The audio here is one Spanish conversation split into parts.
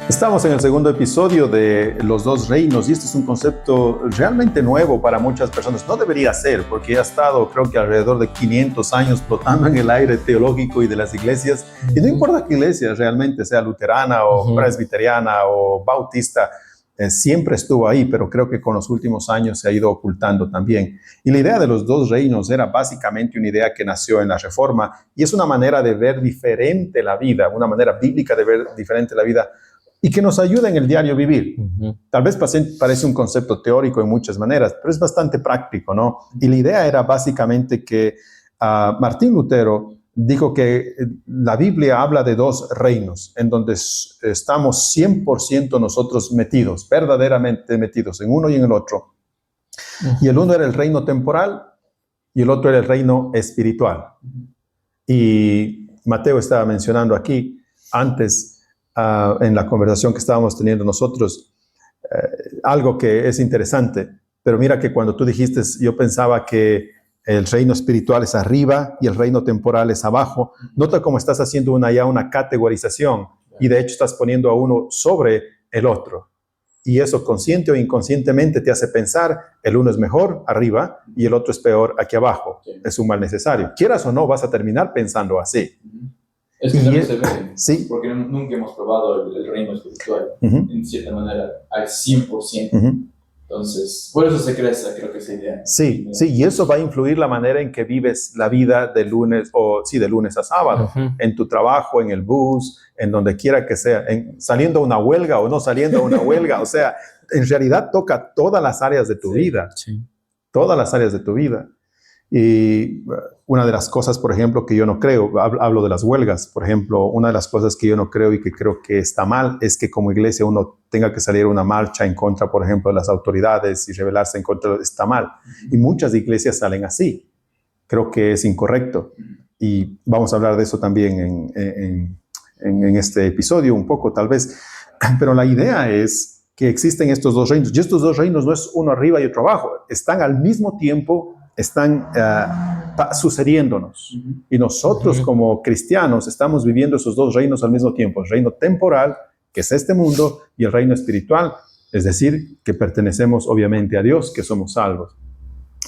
Estamos en el segundo episodio de Los Dos Reinos y este es un concepto realmente nuevo para muchas personas. No debería ser, porque ha estado creo que alrededor de 500 años flotando en el aire teológico y de las iglesias. Y no importa qué iglesia realmente, sea luterana o presbiteriana o bautista, siempre estuvo ahí, pero creo que con los últimos años se ha ido ocultando también. Y la idea de los dos reinos era básicamente una idea que nació en la Reforma y es una manera de ver diferente la vida, una manera bíblica de ver diferente la vida y que nos ayuda en el diario vivir. Tal vez parece un concepto teórico en muchas maneras, pero es bastante práctico, ¿no? Y la idea era básicamente que Martín Lutero dijo que la Biblia habla de dos reinos, en donde estamos 100% nosotros metidos, verdaderamente metidos en uno y en el otro. Y el uno era el reino temporal y el otro era el reino espiritual. Y Mateo estaba mencionando aquí antes, en la conversación que estábamos teniendo nosotros, algo que es interesante, pero mira que cuando tú dijiste, yo pensaba que el reino espiritual es arriba y el reino temporal es abajo. Nota cómo estás haciendo una categorización y de hecho estás poniendo a uno sobre el otro. Y eso consciente o inconscientemente te hace pensar, el uno es mejor arriba y el otro es peor aquí abajo. Sí. Es un mal necesario. Quieras o no, vas a terminar pensando así. Es que también se ve, sí, porque nunca hemos probado el reino espiritual, en cierta manera, al 100%. Entonces, por eso se crece, creo que esa idea. Sí, y eso va a influir la manera en que vives la vida de lunes a sábado, en tu trabajo, en el bus, en donde quiera que sea, saliendo a una huelga o no saliendo a una huelga. O sea, en realidad toca todas las áreas de tu vida, todas las áreas de tu vida. Y una de las cosas, por ejemplo, que yo no creo, hablo de las huelgas, por ejemplo, una de las cosas que yo no creo y que creo que está mal es que como iglesia uno tenga que salir a una marcha en contra, por ejemplo, de las autoridades y rebelarse en contra, está mal. Y muchas iglesias salen así. Creo que es incorrecto. Y vamos a hablar de eso también en este episodio un poco, tal vez. Pero la idea es que existen estos dos reinos. Y estos dos reinos no es uno arriba y otro abajo. Están al mismo tiempo, están sucediéndonos. Y nosotros como cristianos estamos viviendo esos dos reinos al mismo tiempo. El reino temporal, que es este mundo, y el reino espiritual, es decir, que pertenecemos obviamente a Dios, que somos salvos.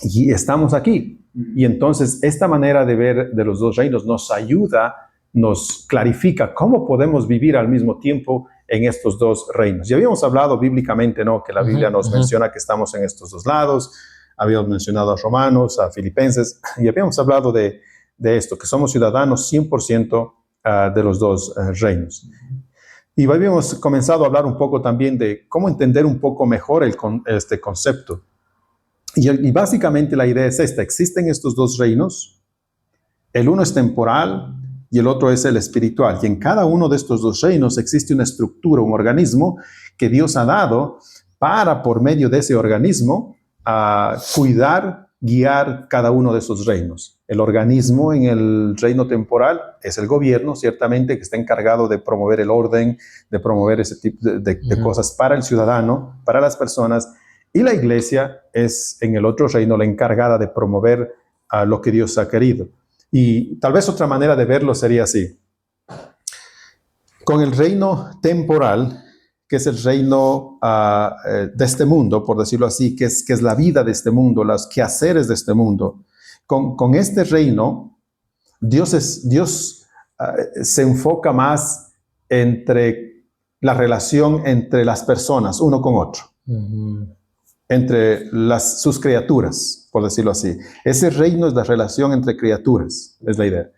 Y estamos aquí. Y entonces esta manera de ver de los dos reinos nos ayuda, nos clarifica cómo podemos vivir al mismo tiempo en estos dos reinos. Ya habíamos hablado bíblicamente, ¿no? Que la Biblia nos menciona que estamos en estos dos lados. Habíamos mencionado a Romanos, a Filipenses, y habíamos hablado de esto, que somos ciudadanos 100% de los dos reinos. Y habíamos comenzado a hablar un poco también de cómo entender un poco mejor este concepto. Y básicamente la idea es esta: existen estos dos reinos, el uno es temporal y el otro es el espiritual. Y en cada uno de estos dos reinos existe una estructura, un organismo que Dios ha dado para, por medio de ese organismo, cuidar, guiar cada uno de esos reinos. El organismo en el reino temporal es el gobierno, ciertamente, que está encargado de promover el orden, de promover ese tipo de cosas para el ciudadano, para las personas. Y la iglesia es en el otro reino la encargada de promover lo que Dios ha querido. Y tal vez otra manera de verlo sería así. Con el reino temporal, que es el reino de este mundo, por decirlo así, que es la vida de este mundo, los quehaceres de este mundo. Con este reino, Dios se enfoca más entre la relación entre las personas, uno con otro. Entre sus criaturas, por decirlo así. Ese reino es la relación entre criaturas, es la idea.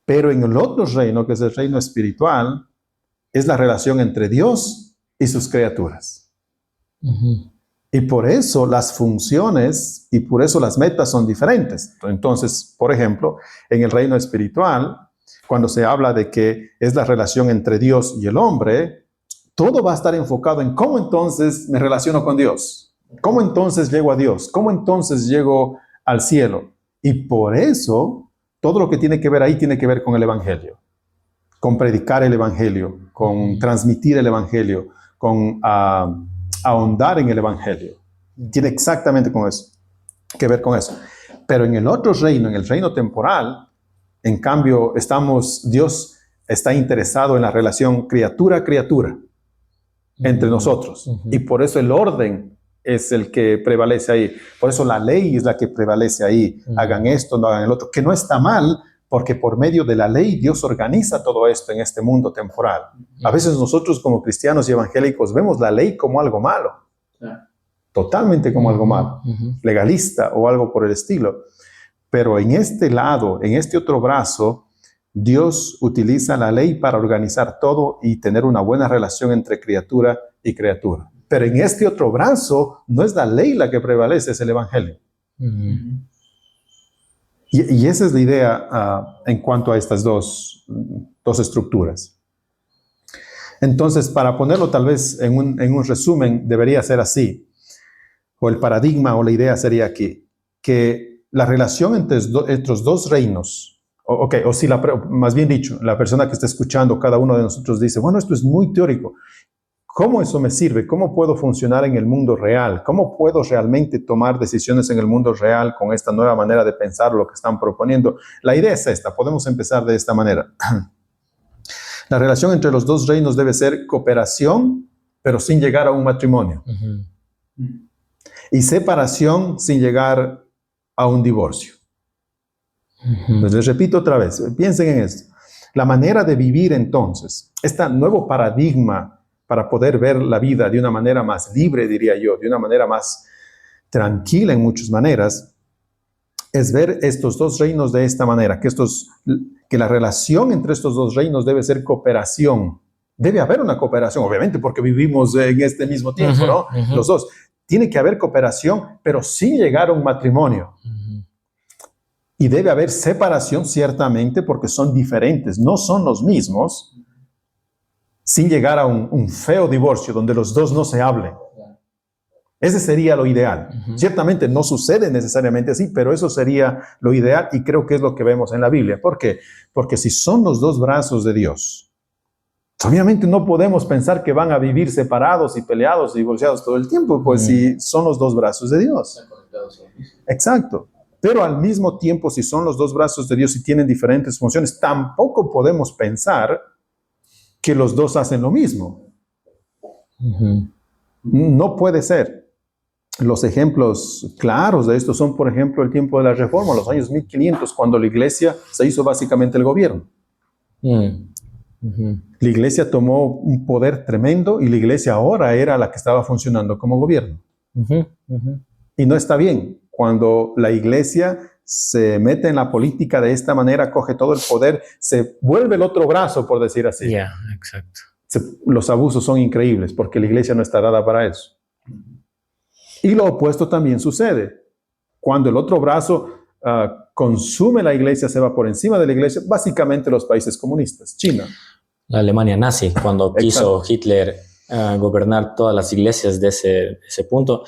Pero en el otro reino, que es el reino espiritual, es la relación entre Dios y sus criaturas. Y por eso las funciones y por eso las metas son diferentes. Entonces, por ejemplo, en el reino espiritual, cuando se habla de que es la relación entre Dios y el hombre, todo va a estar enfocado en cómo entonces me relaciono con Dios. ¿Cómo entonces llego a Dios? ¿Cómo entonces llego al cielo? Y por eso, todo lo que tiene que ver ahí tiene que ver con el Evangelio, con predicar el Evangelio, con transmitir el Evangelio, con ahondar en el Evangelio. Tiene exactamente que ver con eso. Pero en el otro reino, en el reino temporal, en cambio, Dios está interesado en la relación criatura-criatura. entre nosotros. Y por eso el orden es el que prevalece ahí. Por eso la ley es la que prevalece ahí. Hagan esto, no hagan el otro. Que no está mal, porque por medio de la ley Dios organiza todo esto en este mundo temporal. A veces nosotros como cristianos y evangélicos vemos la ley como algo malo. Totalmente como algo malo. Legalista o algo por el estilo. Pero en este lado, en este otro brazo, Dios utiliza la ley para organizar todo y tener una buena relación entre criatura y criatura. Pero en este otro brazo no es la ley la que prevalece, es el evangelio. Y esa es la idea en cuanto a estas dos estructuras. Entonces, para ponerlo tal vez en un resumen, debería ser así. O el paradigma o la idea sería aquí, que la relación entre los dos reinos, o si más bien dicho, la persona que está escuchando, cada uno de nosotros dice, bueno, esto es muy teórico. ¿Cómo eso me sirve? ¿Cómo puedo funcionar en el mundo real? ¿Cómo puedo realmente tomar decisiones en el mundo real con esta nueva manera de pensar lo que están proponiendo? La idea es esta, podemos empezar de esta manera. La relación entre los dos reinos debe ser cooperación, pero sin llegar a un matrimonio. Y separación sin llegar a un divorcio. Entonces, les repito otra vez, piensen en esto. La manera de vivir entonces, este nuevo paradigma para poder ver la vida de una manera más libre, diría yo, de una manera más tranquila en muchas maneras, es ver estos dos reinos de esta manera, que la relación entre estos dos reinos debe ser cooperación. Debe haber una cooperación, obviamente, porque vivimos en este mismo tiempo, ¿no? Los dos. Tiene que haber cooperación, pero sin llegar a un matrimonio. Y debe haber separación, ciertamente, porque son diferentes, no son los mismos, sin llegar a un feo divorcio donde los dos no se hablen. Ese sería lo ideal. Ciertamente no sucede necesariamente así, pero eso sería lo ideal y creo que es lo que vemos en la Biblia. ¿Por qué? Porque si son los dos brazos de Dios, obviamente no podemos pensar que van a vivir separados y peleados y divorciados todo el tiempo, pues si son los dos brazos de Dios. Exacto. Pero al mismo tiempo, si son los dos brazos de Dios y tienen diferentes funciones, tampoco podemos pensar que los dos hacen lo mismo. No puede ser. Los ejemplos claros de esto son, por ejemplo, el tiempo de la Reforma, los años 1500, cuando la iglesia se hizo básicamente el gobierno. La iglesia tomó un poder tremendo y la iglesia ahora era la que estaba funcionando como gobierno. Y no está bien. Cuando la iglesia se mete en la política de esta manera, coge todo el poder, se vuelve el otro brazo, por decir así. Exacto. Los abusos son increíbles porque la iglesia no está dada para eso. Y lo opuesto también sucede. Cuando el otro brazo consume la iglesia, se va por encima de la iglesia, básicamente los países comunistas, China. La Alemania nazi, cuando quiso Hitler gobernar todas las iglesias de ese punto,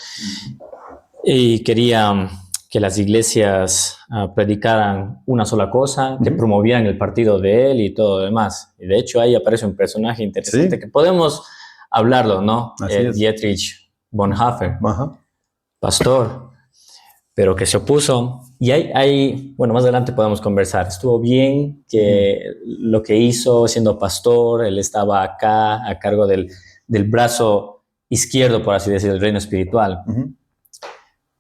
y quería que las iglesias predicaran una sola cosa, que promovieran el partido de él y todo lo demás. Y de hecho ahí aparece un personaje interesante que podemos hablarlo, ¿no? Dietrich Bonhoeffer, pastor, pero que se opuso. Y bueno, más adelante podemos conversar. Estuvo bien que lo que hizo siendo pastor, él estaba acá a cargo del brazo izquierdo, por así decir, del reino espiritual.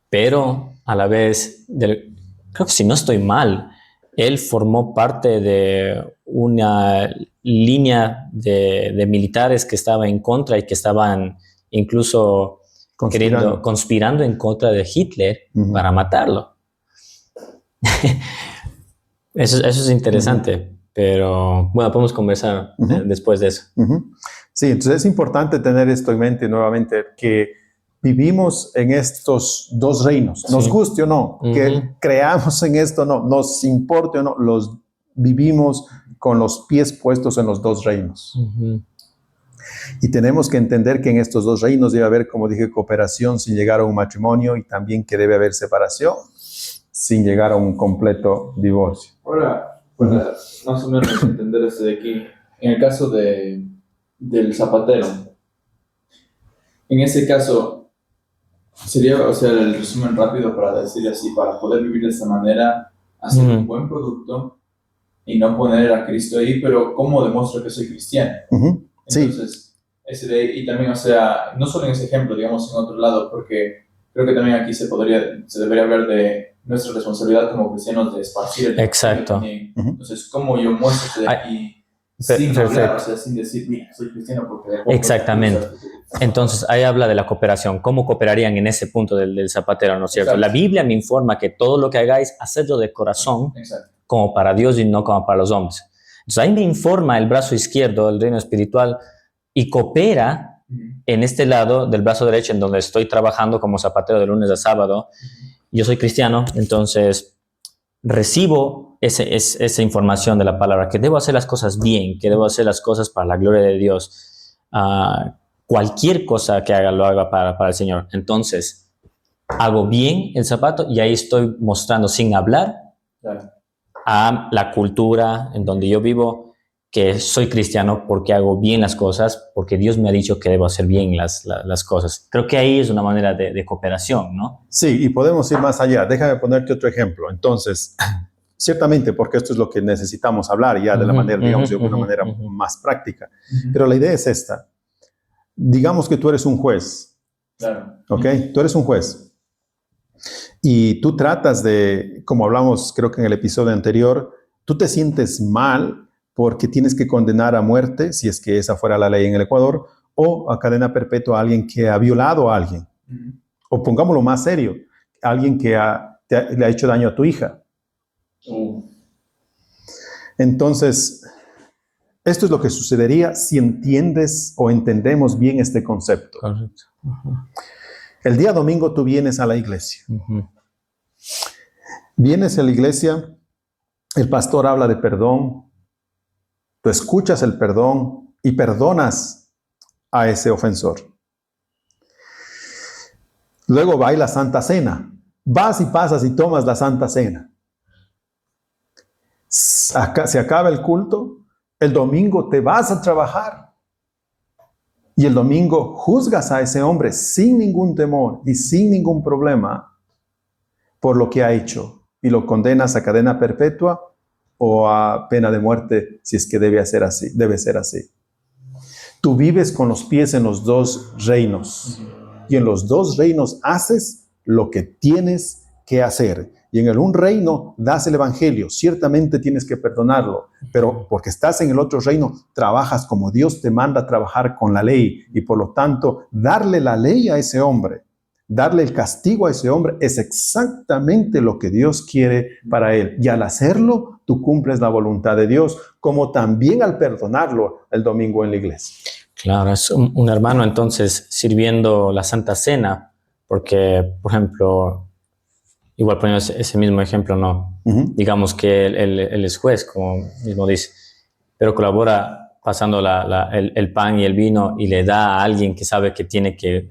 Pero a la vez, creo que si no estoy mal, él formó parte de una línea de militares que estaba en contra y que estaban incluso conspirando en contra de Hitler para matarlo. Eso es interesante, pero bueno, podemos conversar después de eso. Sí, entonces es importante tener esto en mente nuevamente, que vivimos en estos dos reinos, nos guste o no, que creamos en esto o no, nos importe o no, vivimos con los pies puestos en los dos reinos. Y tenemos que entender que en estos dos reinos debe haber, como dije, cooperación sin llegar a un matrimonio y también que debe haber separación sin llegar a un completo divorcio. Ahora, para más o menos entender esto de aquí, en el caso del zapatero, en ese caso, sería, o sea, el resumen rápido para decir así, para poder vivir de esta manera, hacer un buen producto y no poner a Cristo ahí, pero ¿cómo demuestro que soy cristiano? Sí. Entonces, y también, o sea, no solo en ese ejemplo, digamos, en otro lado, porque creo que también aquí se debería hablar de nuestra responsabilidad como cristianos de esparcir el Exacto. también. Entonces, ¿cómo yo muestro esto de aquí sin hablar, o sea, sin decir, mira, soy cristiano porque... Exactamente. Entonces, ahí habla de la cooperación. ¿Cómo cooperarían en ese punto del zapatero, no es cierto? Exacto. La Biblia me informa que todo lo que hagáis, hacedlo de corazón, Exacto. como para Dios y no como para los hombres. Entonces, ahí me informa el brazo izquierdo, el reino espiritual, y coopera en este lado del brazo derecho, en donde estoy trabajando como zapatero de lunes a sábado. Yo soy cristiano, entonces recibo esa información de la palabra, que debo hacer las cosas bien, que debo hacer las cosas para la gloria de Dios. Cualquier cosa que haga, lo haga para el Señor. Entonces, hago bien el zapato y ahí estoy mostrando sin hablar a la cultura en donde yo vivo que soy cristiano porque hago bien las cosas, porque Dios me ha dicho que debo hacer bien las cosas. Creo que ahí es una manera de cooperación, ¿no? Sí, y podemos ir más allá. Déjame ponerte otro ejemplo. Entonces, ciertamente, porque esto es lo que necesitamos hablar ya de la manera, digamos, de una manera más práctica. Pero la idea es esta. Digamos que tú eres un juez. Claro. ¿Ok? Tú eres un juez. Y tú tratas de, como hablamos creo que en el episodio anterior, tú te sientes mal porque tienes que condenar a muerte, si es que esa fuera la ley en el Ecuador, o a cadena perpetua a alguien que ha violado a alguien. O pongámoslo más serio, alguien que le ha hecho daño a tu hija. Entonces, esto es lo que sucedería si entiendes o entendemos bien este concepto. Correcto. El día domingo tú vienes a la iglesia. Vienes a la iglesia, el pastor habla de perdón, tú escuchas el perdón y perdonas a ese ofensor. Luego va la Santa Cena. Vas y pasas y tomas la Santa Cena. Se acaba el culto, el domingo te vas a trabajar y el domingo juzgas a ese hombre sin ningún temor y sin ningún problema por lo que ha hecho y lo condenas a cadena perpetua o a pena de muerte si es que debe ser así. Tú vives con los pies en los dos reinos y en los dos reinos haces lo que tienes que hacer. Y en el un reino das el evangelio, ciertamente tienes que perdonarlo, pero porque estás en el otro reino, trabajas como Dios te manda a trabajar con la ley y por lo tanto darle la ley a ese hombre, darle el castigo a ese hombre es exactamente lo que Dios quiere para él. Y al hacerlo, tú cumples la voluntad de Dios, como también al perdonarlo el domingo en la iglesia. Claro, es un hermano entonces sirviendo la Santa Cena, porque, por ejemplo, igual poniendo ese mismo ejemplo, ¿no? Digamos que él es juez, como mismo dice, pero colabora pasando el pan y el vino y le da a alguien que sabe que tiene que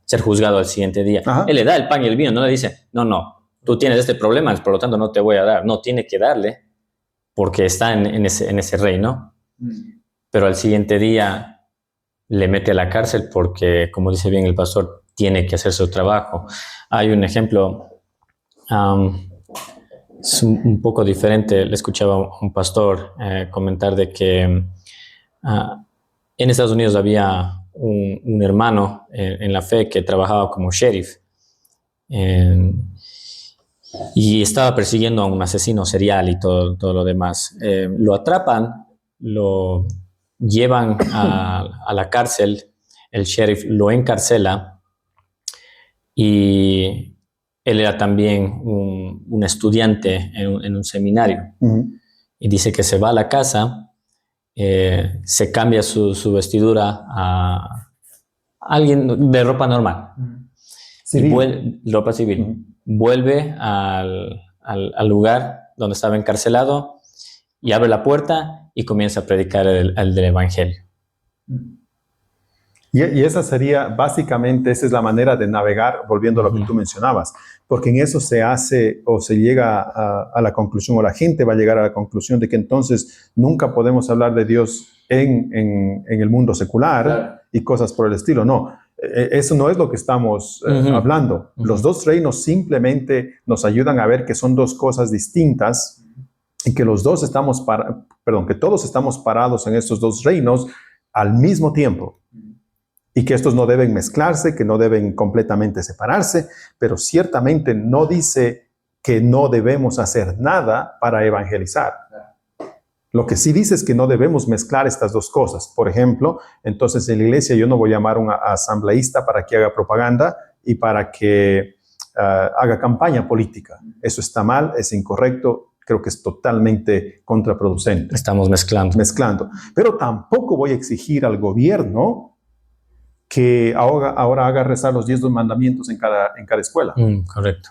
ser juzgado al siguiente día. Él le da el pan y el vino, no le dice, no, tú tienes este problema, por lo tanto no te voy a dar. No, tiene que darle porque está en ese reino, pero al siguiente día le mete a la cárcel porque, como dice bien el pastor, tiene que hacer su trabajo. Hay un ejemplo, es un poco diferente. Le escuchaba a un pastor comentar de que en Estados Unidos había un hermano en la fe que trabajaba como sheriff y estaba persiguiendo a un asesino serial y todo lo demás. Lo atrapan, lo llevan a la cárcel, el sheriff lo encarcela y él era también un estudiante en un seminario. Y dice que se va a la casa, se cambia su vestidura a alguien de ropa normal. Ropa civil. Vuelve al lugar donde estaba encarcelado y abre la puerta y comienza a predicar el del evangelio. Y esa sería, básicamente, esa es la manera de navegar, volviendo a lo que tú mencionabas, porque en eso se hace o se llega a la conclusión, o la gente va a llegar a la conclusión de que entonces nunca podemos hablar de Dios en el mundo secular y cosas por el estilo. No, eso no es lo que estamos hablando. Los dos reinos simplemente nos ayudan a ver que son dos cosas distintas y que los dos que todos estamos parados en estos dos reinos, al mismo tiempo. Y que estos no deben mezclarse, que no deben completamente separarse, pero ciertamente no dice que no debemos hacer nada para evangelizar. Lo que sí dice es que no debemos mezclar estas dos cosas. Por ejemplo, entonces en la iglesia yo no voy a llamar a un asambleísta para que haga propaganda y para que haga campaña política. Eso está mal, es incorrecto, creo que es totalmente contraproducente. Estamos mezclando. Pero tampoco voy a exigir al gobierno que ahora haga rezar los 10 mandamientos en cada escuela. Correcto.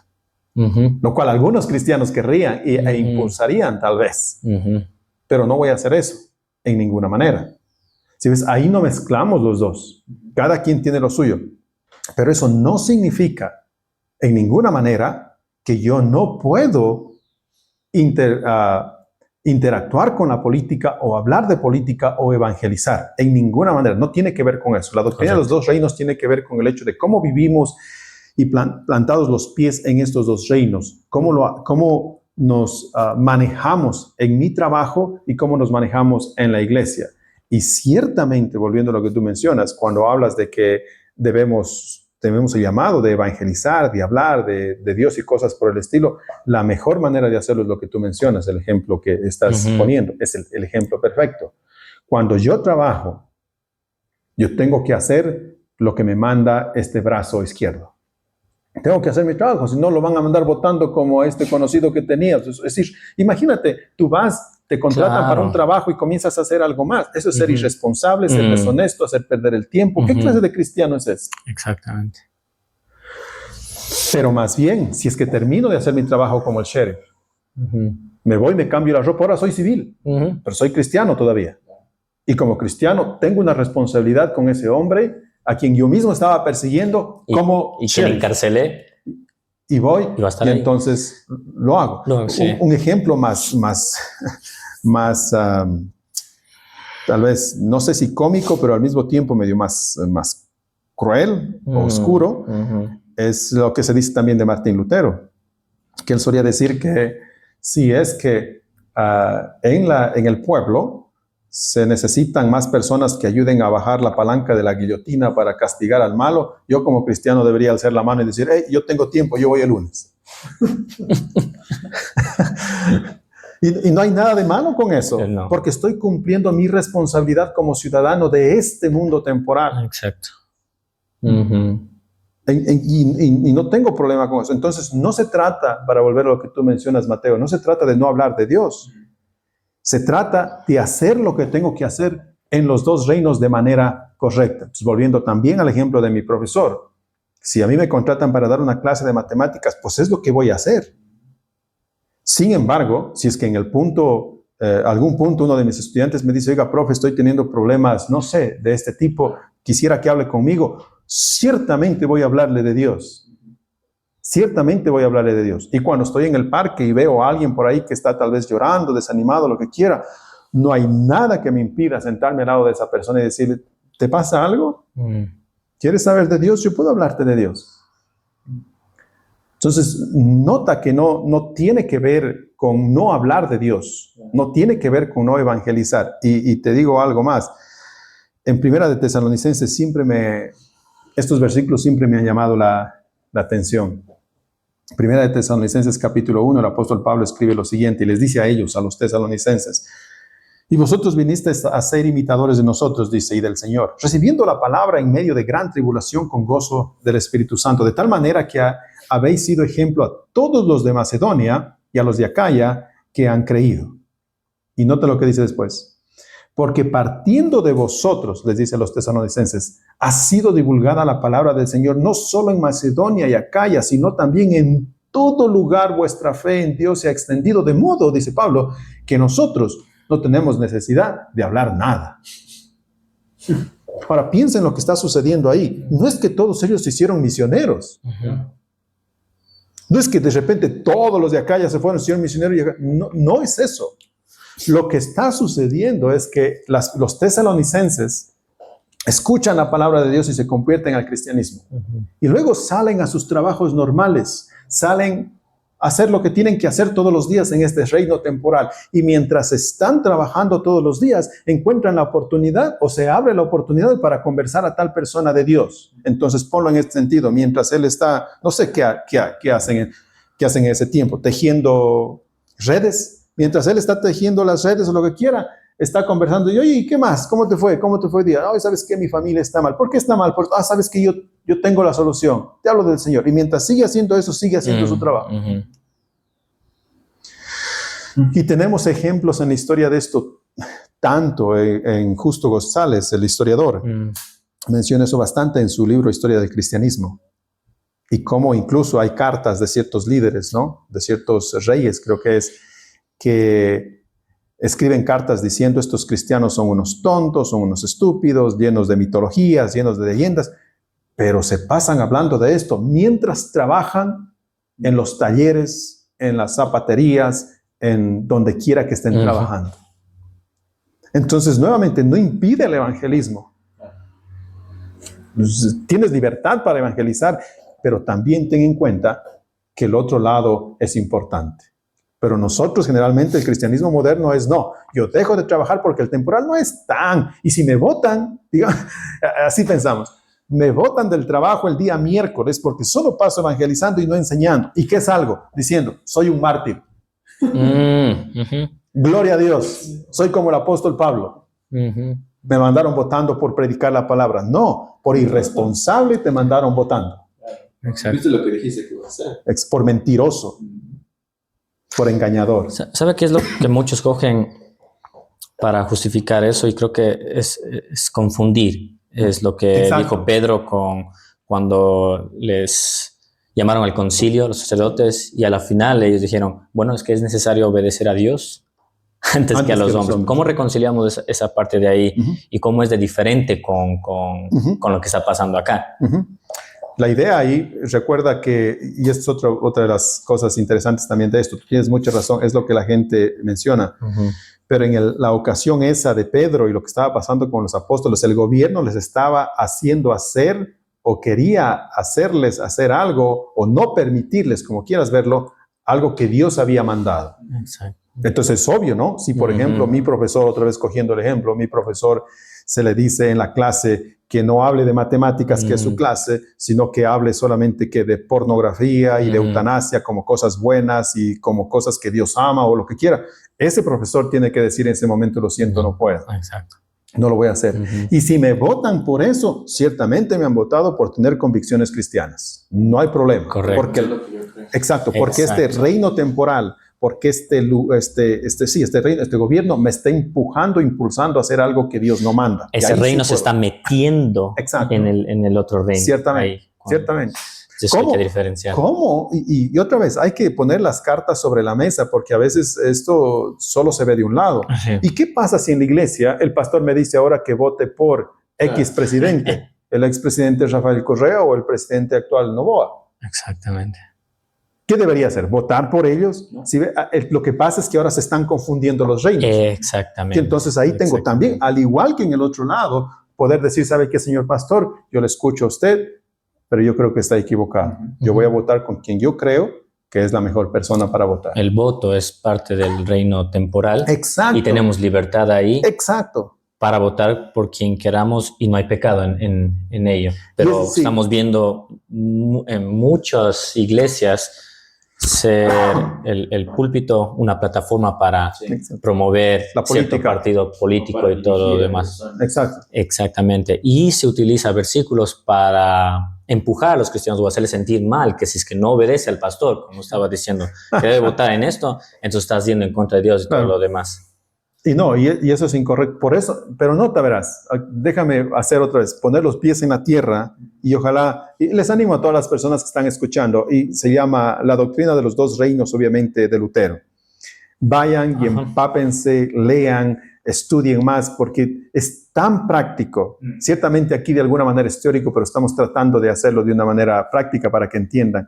Lo cual algunos cristianos querrían e impulsarían tal vez. Pero no voy a hacer eso en ninguna manera. Si ves, ahí no mezclamos los dos. Cada quien tiene lo suyo. Pero eso no significa en ninguna manera que yo no puedo interactuar con la política o hablar de política o evangelizar. En ninguna manera. No tiene que ver con eso. La doctrina de los dos reinos tiene que ver con el hecho de cómo vivimos y plantados los pies en estos dos reinos. Cómo nos manejamos en mi trabajo y cómo nos manejamos en la iglesia. Y ciertamente, volviendo a lo que tú mencionas, cuando hablas de que tenemos el llamado de evangelizar, de hablar de Dios y cosas por el estilo, la mejor manera de hacerlo es lo que tú mencionas, el ejemplo que estás poniendo, es el ejemplo perfecto. Cuando yo trabajo, yo tengo que hacer lo que me manda este brazo izquierdo. Tengo que hacer mi trabajo, si no lo van a mandar votando como este conocido que tenías. Es decir, imagínate, tú vas, te contratan para un trabajo y comienzas a hacer algo más. Eso es ser irresponsable, ser deshonesto, hacer perder el tiempo. ¿Qué clase de cristiano es ese? Exactamente. Pero más bien, si es que termino de hacer mi trabajo como el sheriff, me voy, me cambio la ropa, ahora soy civil, pero soy cristiano todavía. Y como cristiano tengo una responsabilidad con ese hombre a quien yo mismo estaba persiguiendo como y que le encarcelé. Y voy, y ahí. Entonces lo hago. Sí. Un ejemplo más tal vez, no sé si cómico, pero al mismo tiempo medio más cruel, oscuro, es lo que se dice también de Martín Lutero, que él solía decir que si es que en el pueblo se necesitan más personas que ayuden a bajar la palanca de la guillotina para castigar al malo, yo como cristiano debería alzar la mano y decir, hey, yo tengo tiempo, yo voy el lunes. y no hay nada de malo con eso, no. Porque estoy cumpliendo mi responsabilidad como ciudadano de este mundo temporal. Exacto. Y no tengo problema con eso. Entonces, no se trata, para volver a lo que tú mencionas, Mateo, no se trata de no hablar de Dios. Se trata de hacer lo que tengo que hacer en los dos reinos de manera correcta. Entonces, volviendo también al ejemplo de mi profesor, si a mí me contratan para dar una clase de matemáticas, pues es lo que voy a hacer. Sin embargo, si es que en algún punto uno de mis estudiantes me dice, oiga, profe, estoy teniendo problemas, no sé, de este tipo, quisiera que hable conmigo, ciertamente voy a hablarle de Dios. Ciertamente voy a hablarle de Dios. Y cuando estoy en el parque y veo a alguien por ahí que está tal vez llorando, desanimado, lo que quiera, no hay nada que me impida sentarme al lado de esa persona y decirle, ¿te pasa algo? ¿Quieres saber de Dios? Yo puedo hablarte de Dios. Entonces, nota que no tiene que ver con no hablar de Dios, no tiene que ver con no evangelizar. Y te digo algo más. En Primera de Tesalonicenses estos versículos siempre me han llamado la atención. Primera de Tesalonicenses capítulo 1, el apóstol Pablo escribe lo siguiente y les dice a ellos, a los tesalonicenses, y vosotros vinisteis a ser imitadores de nosotros, dice, y del Señor, recibiendo la palabra en medio de gran tribulación con gozo del Espíritu Santo, de tal manera que habéis sido ejemplo a todos los de Macedonia y a los de Acaya que han creído. Y nota lo que dice después. Porque partiendo de vosotros, les dice a los tesalonicenses, ha sido divulgada la palabra del Señor, no solo en Macedonia y Acaya, sino también en todo lugar vuestra fe en Dios se ha extendido, de modo, dice Pablo, que nosotros no tenemos necesidad de hablar nada. Ahora, piensen lo que está sucediendo ahí. No es que todos ellos se hicieron misioneros. No es que de repente todos los de Acaya se fueron, se hicieron misioneros. No es eso. Lo que está sucediendo es que los tesalonicenses escuchan la palabra de Dios y se convierten al cristianismo. Y luego salen a sus trabajos normales, salen hacer lo que tienen que hacer todos los días en este reino temporal. Y mientras están trabajando todos los días, encuentran la oportunidad o se abre la oportunidad para conversar a tal persona de Dios. Entonces ponlo en este sentido. Mientras él está, no sé qué hacen en ese tiempo, tejiendo redes. Mientras él está tejiendo las redes o lo que quiera, está conversando y, oye, ¿qué más? ¿Cómo te fue? ¿Cómo te fue el día? Ay, ¿sabes qué? Mi familia está mal. ¿Por qué está mal? ¿Sabes que yo tengo la solución? Te hablo del Señor. Y mientras sigue haciendo eso, sigue haciendo su trabajo. Y tenemos ejemplos en la historia de esto, tanto en Justo González, el historiador, menciona eso bastante en su libro Historia del Cristianismo. Y cómo incluso hay cartas de ciertos líderes, ¿no? De ciertos reyes, creo que es, que escriben cartas diciendo estos cristianos son unos tontos, son unos estúpidos, llenos de mitologías, llenos de leyendas, pero se pasan hablando de esto mientras trabajan en los talleres, en las zapaterías, en donde quiera que estén trabajando. Entonces, nuevamente, no impide el evangelismo. Tienes libertad para evangelizar, pero también ten en cuenta que el otro lado es importante. Pero nosotros generalmente el cristianismo moderno es no, yo dejo de trabajar porque el temporal no es tan, y si me botan, así pensamos, me botan del trabajo el día miércoles porque solo paso evangelizando y no enseñando. ¿Y qué es algo? Diciendo, soy un mártir. Gloria a Dios, soy como el apóstol Pablo. Me mandaron votando por predicar la palabra. No, por irresponsable te mandaron votando. Exacto. ¿Viste lo que dijiste que iba a hacer? Por mentiroso. Por engañador. ¿Sabe qué es lo que muchos cogen para justificar eso? Y creo que es confundir. Es lo que dijo Pedro cuando les llamaron al concilio, los sacerdotes, y a la final ellos dijeron, bueno, es que es necesario obedecer a Dios antes que a los hombres. ¿Cómo reconciliamos esa parte de ahí? Y cómo es de diferente con lo que está pasando acá. La idea ahí, recuerda que, y esto es otra de las cosas interesantes también de esto, tú tienes mucha razón, es lo que la gente menciona, pero en la ocasión esa de Pedro y lo que estaba pasando con los apóstoles, el gobierno les estaba haciendo hacer o quería hacerles hacer algo o no permitirles, como quieras verlo, algo que Dios había mandado. Exacto. Entonces es obvio, ¿no? Si por ejemplo mi profesor, otra vez cogiendo el ejemplo, mi profesor se le dice en la clase que no hable de matemáticas, que es su clase, sino que hable solamente que de pornografía y de eutanasia como cosas buenas y como cosas que Dios ama o lo que quiera. Ese profesor tiene que decir en ese momento, lo siento, no puedo. Exacto. No lo voy a hacer. Y si me votan por eso, ciertamente me han votado por tener convicciones cristianas. No hay problema. Correcto. Porque este reino temporal, porque este gobierno me está impulsando a hacer algo que Dios no manda. Ese reino se está metiendo en el otro reino. Ciertamente. Eso hay que diferenciar. ¿Cómo? Y otra vez, hay que poner las cartas sobre la mesa porque a veces esto solo se ve de un lado. ¿Y qué pasa si en la iglesia el pastor me dice ahora que vote por X presidente? ¿El expresidente Rafael Correa o el presidente actual Noboa? Exactamente. ¿Qué debería hacer? ¿Votar por ellos? No. ¿Sí? Lo que pasa es que ahora se están confundiendo los reinos. Exactamente. Y entonces ahí tengo también, al igual que en el otro lado, poder decir, ¿sabe qué, señor pastor? Yo le escucho a usted, pero yo creo que está equivocado. Yo voy a votar con quien yo creo que es la mejor persona para votar. El voto es parte del reino temporal. Exacto. Y tenemos libertad ahí. Exacto. Para votar por quien queramos y no hay pecado en ello. Pero estamos viendo en muchas iglesias ser el púlpito una plataforma para promover cierto partido político y todo lo demás. Exacto. Exactamente. Y se utiliza versículos para empujar a los cristianos o hacerles sentir mal, que si es que no obedece al pastor, como estaba diciendo, que debe votar en esto, entonces estás yendo en contra de Dios y todo lo demás. Y no, y eso es incorrecto. Por eso, pero nota, verás, déjame hacer otra vez, poner los pies en la tierra y ojalá, y les animo a todas las personas que están escuchando, y se llama La doctrina de los dos reinos, obviamente, de Lutero. Vayan y empápense, lean, estudien más, porque es tan práctico. Ciertamente aquí de alguna manera es teórico, pero estamos tratando de hacerlo de una manera práctica para que entiendan.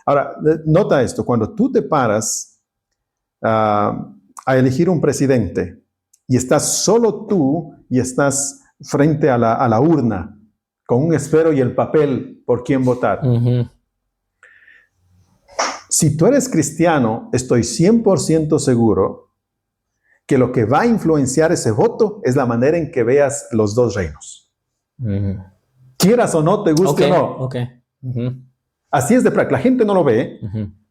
Ahora, nota esto, cuando tú te paras a elegir un presidente y estás solo tú y estás frente a la urna con un esfero y el papel por quién votar. Si tú eres cristiano, estoy 100% seguro que lo que va a influenciar ese voto es la manera en que veas los dos reinos. Quieras o no, te guste o no. Así es de práctica. La gente no lo ve,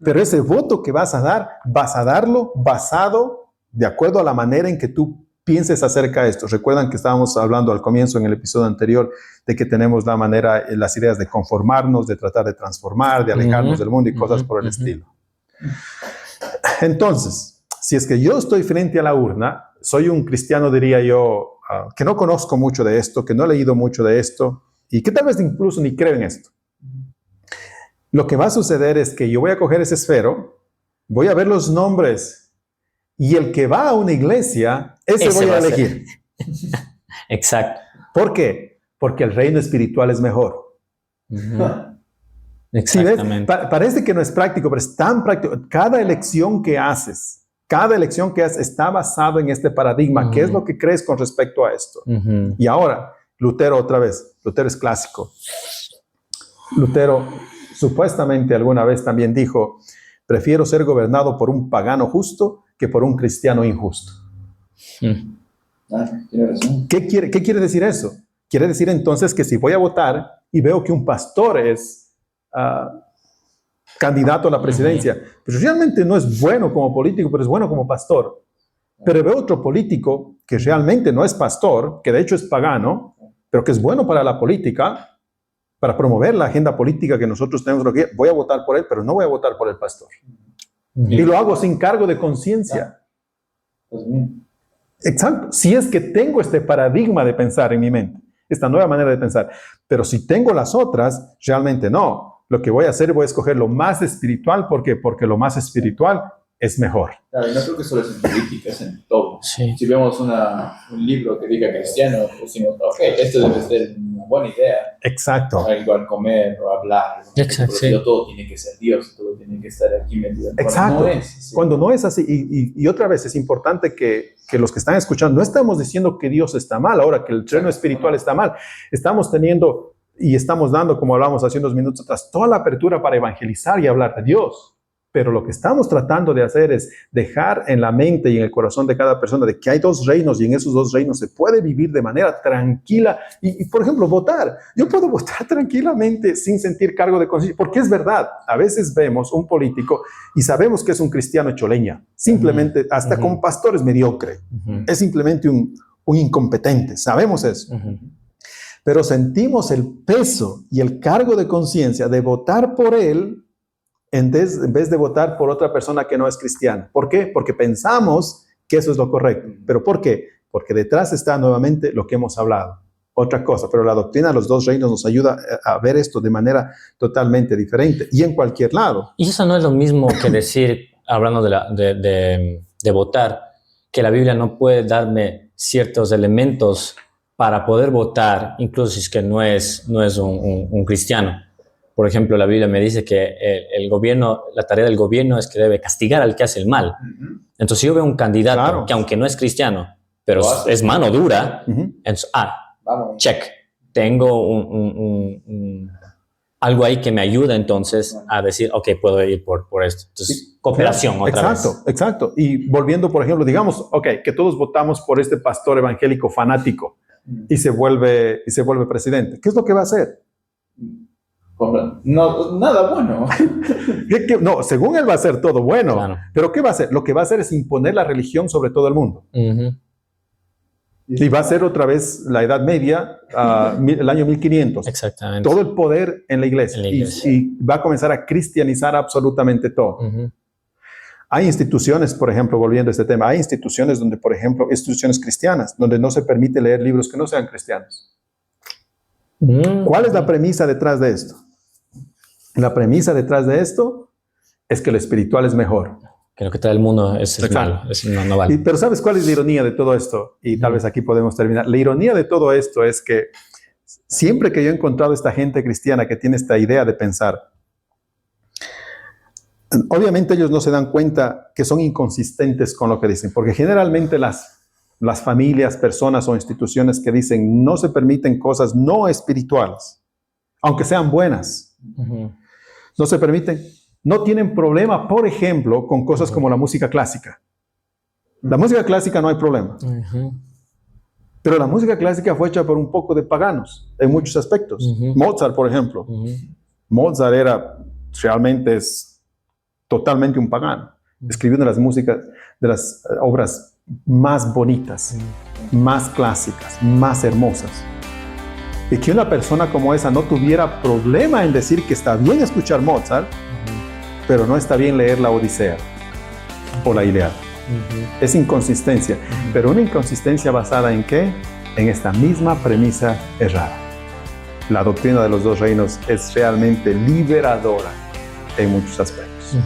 pero ese voto que vas a dar, vas a darlo basado de acuerdo a la manera en que tú pienses acerca de esto. Recuerdan que estábamos hablando al comienzo en el episodio anterior de que tenemos la manera, las ideas de conformarnos, de tratar de transformar, de alejarnos del mundo y cosas por el estilo. Entonces, si es que yo estoy frente a la urna, soy un cristiano, diría yo, que no conozco mucho de esto, que no he leído mucho de esto y que tal vez incluso ni creo en esto. Lo que va a suceder es que yo voy a coger ese esfero, voy a ver los nombres y el que va a una iglesia, ese voy a elegir. Exacto. ¿Por qué? Porque el reino espiritual es mejor. Exactamente. ¿Sí ves? Parece que no es práctico, pero es tan práctico. Cada elección que haces está basado en este paradigma. ¿Qué es lo que crees con respecto a esto? Y ahora, Lutero otra vez. Lutero es clásico. Lutero supuestamente alguna vez también dijo: prefiero ser gobernado por un pagano justo que por un cristiano injusto. ¿Qué quiere decir eso? Quiere decir entonces que si voy a votar y veo que un pastor es candidato a la presidencia, pues realmente no es bueno como político, pero es bueno como pastor. Pero veo otro político que realmente no es pastor, que de hecho es pagano, pero que es bueno para la política, para promover la agenda política que nosotros tenemos, voy a votar por él, pero no voy a votar por el pastor. Y lo hago sin cargo de conciencia. Exacto. Si es que tengo este paradigma de pensar en mi mente, esta nueva manera de pensar. Pero si tengo las otras, realmente no. Lo que voy a hacer, voy a escoger lo más espiritual. ¿Por qué? Porque lo más espiritual es mejor. Claro, y no creo que solo es en política, es en todo. Sí. Si vemos un libro que diga cristiano, decimos, ok, esto debe ser una buena idea. Exacto. Igual comer o hablar. Exacto, sí. Todo tiene que ser Dios, todo tiene que estar aquí metido. Exacto. No es así. Cuando no es así, y otra vez es importante que los que están escuchando, no estamos diciendo que Dios está mal, ahora que el reino espiritual está mal. Estamos teniendo y estamos dando, como hablamos hace unos minutos atrás, toda la apertura para evangelizar y hablar de Dios. Pero lo que estamos tratando de hacer es dejar en la mente y en el corazón de cada persona de que hay dos reinos y en esos dos reinos se puede vivir de manera tranquila. Y por ejemplo, votar. Yo puedo votar tranquilamente sin sentir cargo de conciencia, porque es verdad. A veces vemos un político y sabemos que es un cristiano hecho leña. Simplemente, hasta con pastores mediocre. Es simplemente un incompetente. Sabemos eso. Pero sentimos el peso y el cargo de conciencia de votar por él en vez de votar por otra persona que no es cristiana. ¿Por qué? Porque pensamos que eso es lo correcto. ¿Pero por qué? Porque detrás está nuevamente lo que hemos hablado. Otra cosa, pero la doctrina de los dos reinos nos ayuda a ver esto de manera totalmente diferente y en cualquier lado. Y eso no es lo mismo que decir, hablando de votar, que la Biblia no puede darme ciertos elementos para poder votar, incluso si es que no es un cristiano. Por ejemplo, la Biblia me dice que el gobierno, la tarea del gobierno es que debe castigar al que hace el mal. Entonces, si yo veo un candidato que aunque no es cristiano, pero es mano dura, entonces, check. Tengo algo ahí que me ayuda entonces a decir, ok, puedo ir por esto. Entonces, cooperación otra vez. Exacto. Y volviendo, por ejemplo, digamos, ok, que todos votamos por este pastor evangélico fanático y se vuelve presidente. ¿Qué es lo que va a hacer? No, nada bueno. No, según él va a hacer todo bueno. Claro. Pero ¿qué va a hacer? Lo que va a hacer es imponer la religión sobre todo el mundo. Y va a ser otra vez la Edad Media, el año 1500. Exactamente. Todo el poder en la iglesia. Y va a comenzar a cristianizar absolutamente todo. Hay instituciones, por ejemplo, volviendo a este tema, hay instituciones donde, por ejemplo, instituciones cristianas, donde no se permite leer libros que no sean cristianos. ¿Cuál es la premisa detrás de esto? La premisa detrás de esto es que lo espiritual es mejor. Que lo que trae el mundo es malo, no vale. Pero ¿sabes cuál es la ironía de todo esto? Y tal vez aquí podemos terminar. La ironía de todo esto es que siempre que yo he encontrado esta gente cristiana que tiene esta idea de pensar, obviamente ellos no se dan cuenta que son inconsistentes con lo que dicen, porque generalmente las familias, personas o instituciones que dicen no se permiten cosas no espirituales, aunque sean buenas, no se permiten, no tienen problema, por ejemplo, con cosas como la música clásica. La música clásica no hay problema. Pero la música clásica fue hecha por un poco de paganos en muchos aspectos. Mozart, por ejemplo. Mozart es totalmente un pagano. Escribió una de las obras más bonitas, más clásicas, más hermosas. Y que una persona como esa no tuviera problema en decir que está bien escuchar Mozart, pero no está bien leer la Odisea o la Ilíada. Es inconsistencia, pero una inconsistencia basada ¿en qué? En esta misma premisa errada. La doctrina de los dos reinos es realmente liberadora en muchos aspectos.